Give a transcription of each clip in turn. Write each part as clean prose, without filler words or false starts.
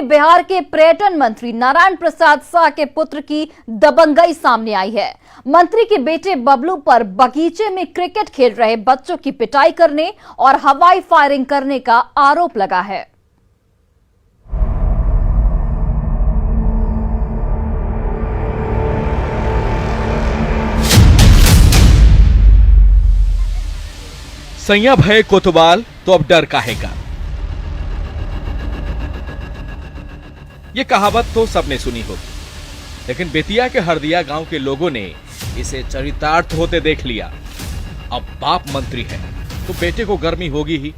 में बिहार के पर्यटन मंत्री नारायण प्रसाद शाह के पुत्र की दबंगई सामने आई है। मंत्री के बेटे बबलू पर बगीचे में क्रिकेट खेल रहे बच्चों की पिटाई करने और हवाई फायरिंग करने का आरोप लगा है। सैया भय कोतवाल तो अब डर काहेगा। ये कहावत तो सबने सुनी होगी, लेकिन बेतिया के हरदिया गांव के लोगों ने इसे चरितार्थ होते देख लिया। अब बाप मंत्री है तो बेटे को गर्मी होगी ही।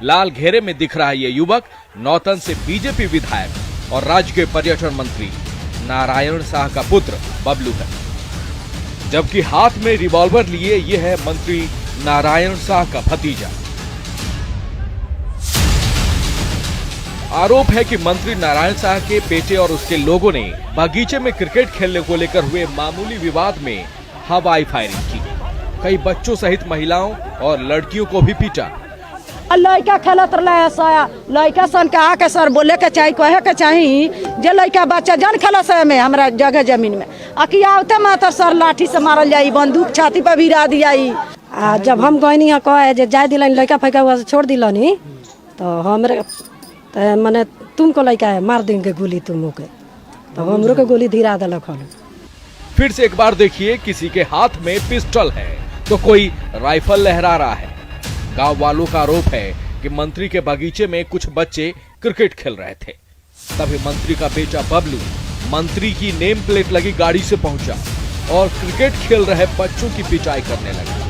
लाल घेरे में दिख रहा ये युवक नौतन से बीजेपी विधायक और राज्य के पर्यटन मंत्री नारायण शाह का पुत्र बबलू है, जबकि हाथ में रिवॉल्वर लिए ये है मंत्री नारायण शाह का भतीजा। आरोप है कि मंत्री नारायण शाह के बेटे और उसके लोगों ने बगीचे में क्रिकेट खेलने को लेकर हुए मामूली विवाद में हवाई फायरिंग की। कई बच्चों सहित महिलाओं और लड़कियों को भी पीटा। लड़का खेलत रहे लड़का सन के आके सर बोले के चाहिए, कहे के चाहिए जे लड़का बच्चा जन खेलस में हमरा जगह जमीन में अकियावते मातर सर लाठी से मारल जाई, बंदूक छाती पर भिरा दियाई। जब हम गईनी कहे जे जाय दिलन लड़का फैका हुआ से छोड़ दिलनी तो हमरे तो माने तुमको लड़का है मार देंगे गोली तुम के, तो हमरो के गोली धीरा दिलक। फिर से एक बार देखिए, किसी के हाथ में पिस्टल है तो कोई राइफल लहरा रहा है। गांव वालों का आरोप है कि मंत्री के बगीचे में कुछ बच्चे क्रिकेट खेल रहे थे, तभी मंत्री का बेटा बबलू मंत्री की नेम प्लेट लगी गाड़ी से पहुंचा और क्रिकेट खेल रहे बच्चों की पिटाई करने लगा।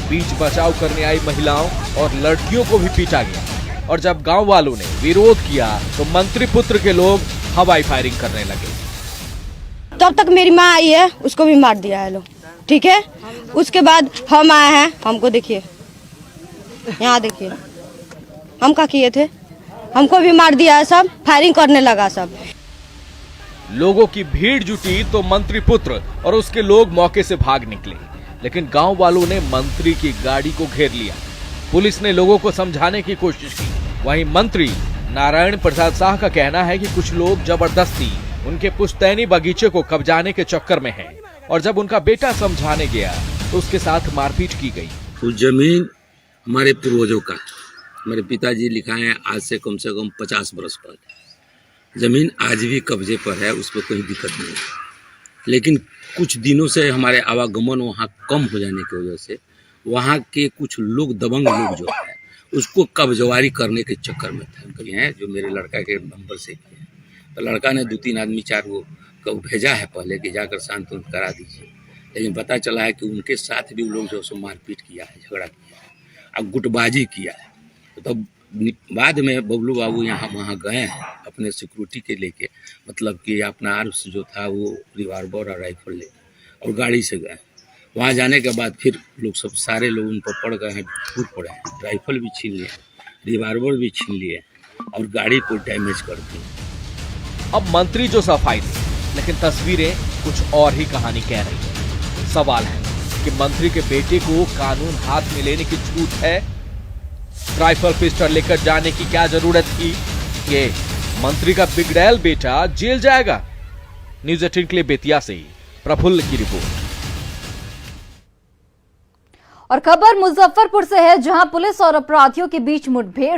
बीच बचाव करने आई महिलाओं और लड़कियों को भी पीटा गया, और जब गांव वालों ने विरोध किया तो मंत्री पुत्र के लोग हवाई फायरिंग करने लगे। तब तक मेरी माँ आई है, उसको भी मार दिया है लोग, ठीक है। उसके बाद हम आए हैं, हमको देखिए, यहाँ देखिए हम क्या किए थे, हमको भी मार दिया है, सब फायरिंग करने लगा सब। लोगों की भीड़ जुटी तो मंत्री पुत्र और उसके लोग मौके से भाग निकले, लेकिन गांव वालों ने मंत्री की गाड़ी को घेर लिया। पुलिस ने लोगों को समझाने की कोशिश की। वहीं मंत्री नारायण प्रसाद शाह का कहना है कि कुछ लोग जबरदस्ती उनके पुश्तैनी बगीचे को कब्जाने के चक्कर में हैं, और जब उनका बेटा समझाने गया तो उसके साथ मारपीट की गई। वो जमीन हमारे पूर्वजों का, हमारे पिताजी लिखाए हैं आज से कम 50 बरस पहले। जमीन आज भी कब्जे पर है, उस पर कोई दिक्कत नहीं है, लेकिन कुछ दिनों से हमारे आवागमन वहाँ कम हो जाने की वजह से वहाँ के कुछ लोग, दबंग लोग जो है, उसको कब्जवारी करने के चक्कर में थे हैं, जो मेरे लड़का के नंबर से किए हैं। तो लड़का ने 2-3 आदमी 4 को भेजा है पहले कि जाकर शांत करा दीजिए, लेकिन पता चला है कि उनके साथ भी लोग जो सो मारपीट किया है, झगड़ा किया है और गुटबाजी किया है। तो बाद में बबलू बाबू यहाँ वहाँ गए हैं अपने सिक्योरिटी के लेके, मतलब कि अपना आर्म्स जो था वो रिवॉल्वर और राइफल ले और गाड़ी से गए। वहाँ जाने के बाद फिर लोग सब सारे लोग उन पर पड़ गए हैं, टूट पड़े हैं, राइफल भी छीन लिए, रिवॉल्वर भी छीन लिए और गाड़ी को डैमेज कर दी। अब मंत्री जो सफाई दी, लेकिन तस्वीरें कुछ और ही कहानी कह रही है। सवाल है कि मंत्री के बेटे को कानून हाथ में लेने की छूट है? राइफल पिस्टल लेकर जाने की क्या जरूरत थी? ये मंत्री का बिगड़ैल बेटा जेल जाएगा। न्यूज़ 18 के लिए बेतिया से प्रफुल्ल की रिपोर्ट। और खबर मुजफ्फरपुर से है, जहां पुलिस और अपराधियों के बीच मुठभेड़